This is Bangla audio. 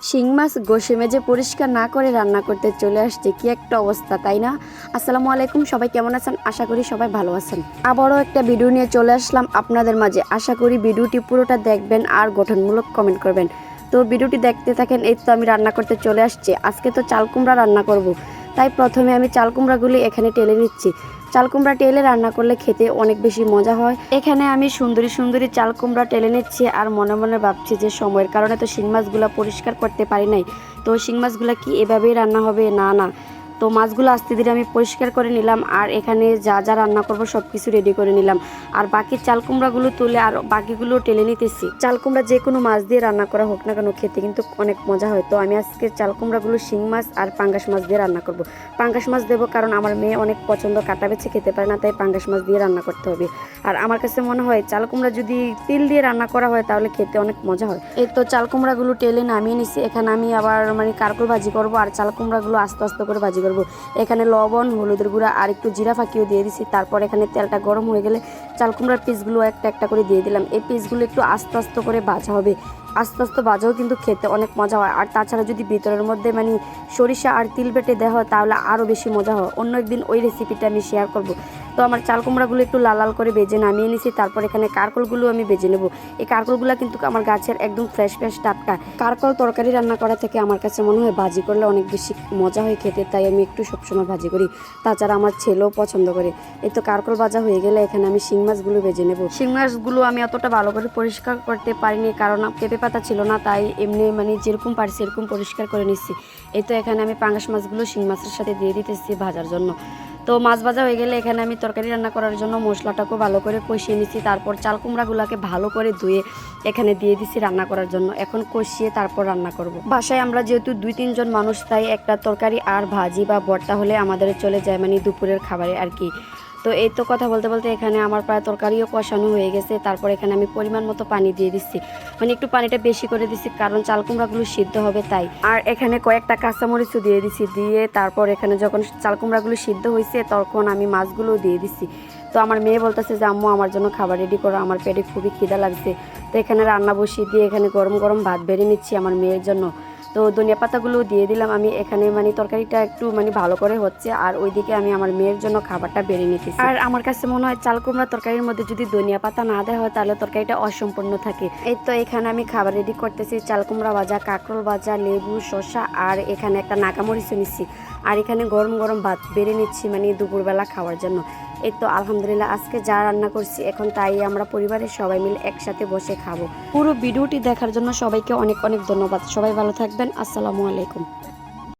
শিং মাছ ঘষে মেজে পরিষ্কার না করে রান্না করতে চলে আসছে, কি একটা অবস্থা তাই না? আসসালামু আলাইকুম, সবাই কেমন আছেন? আশা করি সবাই ভালো আছেন। আবারও একটা ভিডিও নিয়ে চলে আসলাম আপনাদের মাঝে। আশা করি ভিডিওটি পুরোটা দেখবেন আর গঠনমূলক কমেন্ট করবেন। তো ভিডিওটি দেখতে থাকেন। এই তো আমি রান্না করতে চলে আসছি। আজকে তো চাল কুমড়া রান্না করব, তাই প্রথমে আমি চাল কুমড়াগুলি এখানে টেলে নিচ্ছি। চাল কুমড়া টেলে রান্না করলে খেতে অনেক বেশি মজা হয়। এখানে আমি সুন্দরী সুন্দরী চাল কুমড়া টেলে নিচ্ছি আর মনে মনে ভাবছি যে সময়ের কারণে তো শিং মাছগুলো পরিষ্কার করতে পারি নাই। তো শিং মাছগুলো কি এভাবেই রান্না হবে? না না, তো মাছগুলো আস্তে ধীরে আমি পরিষ্কার করে নিলাম আর এখানে যা যা রান্না করব সব কিছু রেডি করে নিলাম। আর বাকি চাল কুমড়াগুলো তুলে আর বাকিগুলো টেলে নিতেছি। চাল কুমড়া যে কোনো মাছ দিয়ে রান্না করা হোক না কেন খেতে কিন্তু অনেক মজা হয়। তো আমি আজকে চাল কুমড়াগুলো শিং মাছ আর পাঙ্গাস মাছ দিয়ে রান্না করব। পাঙ্গাস মাছ দেবো কারণ আমার মেয়ে অনেক পছন্দ, কাটা বেছে খেতে পারে না, তাই পাঙ্গাস মাছ দিয়ে রান্না করতে হবে। আর আমার কাছে মনে হয় চাল কুমড়া যদি তিল দিয়ে রান্না করা হয় তাহলে খেতে অনেক মজা হয়। এই তো চাল কুমড়াগুলো টেলে নামিয়ে নিছি। এখানে আমি আবার কারকল ভাজি করব আর চাল কুমড়াগুলো আস্তে আস্তে করে ভাজি করব। এখানে লবণ, হলুদের গুঁড়া আর একটু জিরা ফাঁকিও দিয়ে দিছি। তারপর এখানে তেলটা গরম হয়ে গেলে চাল কুমড়ার পিসগুলো একটা একটা করে দিয়ে দিলাম। এই পিসগুলো একটু আস্তে আস্তে করে ভাজা হবে। আস্তে আস্তে ভাজাও কিন্তু খেতে অনেক মজা হয়। আর তাছাড়া যদি ভিতরের মধ্যে সরিষা আর তিল বেটে দেওয়া হয় তাহলে আরও বেশি মজা হয়। অন্য একদিন ওই রেসিপিটা আমি শেয়ার করব। তো আমার চাল কুমড়াগুলো একটু লাল লাল করে ভেজে নামিয়ে নিছি। তারপর এখানে কারকলগুলো আমি ভেজে নেব। এই কারকলগুলো কিন্তু আমার গাছের একদম ফ্রেশ ফ্রেশ টাটকা। কারকল তরকারি রান্না করা থেকে আমার কাছে মনে হয় ভাজি করলে অনেক বেশি মজা হয় খেতে, তাই আমি একটু সবসময় ভাজি করি। তাছাড়া আমার ছেলেও পছন্দ করে। এই তো কারকল ভাজা হয়ে গেলে এখানে আমি শিং মাছগুলো ভেজে নেব। শিং মাছগুলো আমি অতটা ভালো করে পরিষ্কার করতে পারিনি কারণ পেঁপে পাতা ছিল না, তাই এমনি যেরকম পারছি এরকম পরিষ্কার করে নিচ্ছি। এই তো এখানে আমি পাঙ্গাস মাছগুলো শিং মাছের সাথে দিয়ে দিতেছি ভাজার জন্য। তো মাছ ভাজা হয়ে গেলে এখানে আমি তরকারি রান্না করার জন্য মশলাটাকেও ভালো করে কষিয়ে নিচ্ছি। তারপর চাল কুমড়াগুলোকে ভালো করে ধুয়ে এখানে দিয়ে দিচ্ছি রান্না করার জন্য। এখন কষিয়ে তারপর রান্না করব। বাসায় আমরা যেহেতু 2-3 জন মানুষ, তাই একটা তরকারি আর ভাজি বা ভর্তা হলে আমাদের চলে যায়, দুপুরের খাবারে আর কি। তো এই তো কথা বলতে বলতে এখানে আমার প্রায় তরকারিও কষানো হয়ে গেছে। তারপর এখানে আমি পরিমাণ মতো পানি দিয়ে দিচ্ছি, একটু পানিটা বেশি করে দিচ্ছি কারণ চাল কুমড়াগুলো সিদ্ধ হবে তাই। আর এখানে কয়েকটা কাঁচামরিচও দিয়ে দিচ্ছি। দিয়ে তারপর এখানে যখন চাল কুমড়াগুলো সিদ্ধ হয়েছে তখন আমি মাছগুলো দিয়ে দিচ্ছি। তো আমার মেয়ে বলতেছে যে আম্মু আমার জন্য খাবার রেডি করো, আমার পেটে খুবই খিদা লাগছে। তো এখানে রান্না বসিয়ে দিয়ে এখানে গরম গরম ভাত বেড়ে নিচ্ছি আমার মেয়ের জন্য। তো ধনিয়া পাতাগুলো দিয়ে দিলাম আমি এখানে, তরকারিটা একটু ভালো করে হচ্ছে আর ওইদিকে আমি আমার মেয়ের জন্য খাবারটা বেড়ে নিতেছি। আর আমার কাছে মনে হয় চাল কুমড়া তরকারির মধ্যে যদি ধনিয়া পাতা না দেওয়া হয় তাহলে তরকারিটা অসম্পূর্ণ থাকে। এই তো এখানে আমি খাবার রেডি করতেছি, চাল কুমড়া ভাজা, কাঁকরোল ভাজা, লেবু, শসা আর এখানে একটা নাকামরিচও নিচ্ছি। আর এখানে গরম গরম ভাত বেড়ে নিচ্ছি দুপুরবেলা খাওয়ার জন্য। এই তো আলহামদুলিল্লাহ আজকে যা রান্না করছি এখন তাই আমরা পরিবারের সবাই মিলে একসাথে বসে খাবো। পুরো ভিডিওটি দেখার জন্য সবাইকে অনেক অনেক ধন্যবাদ। সবাই ভালো থাকবেন। আসসালামু আলাইকুম।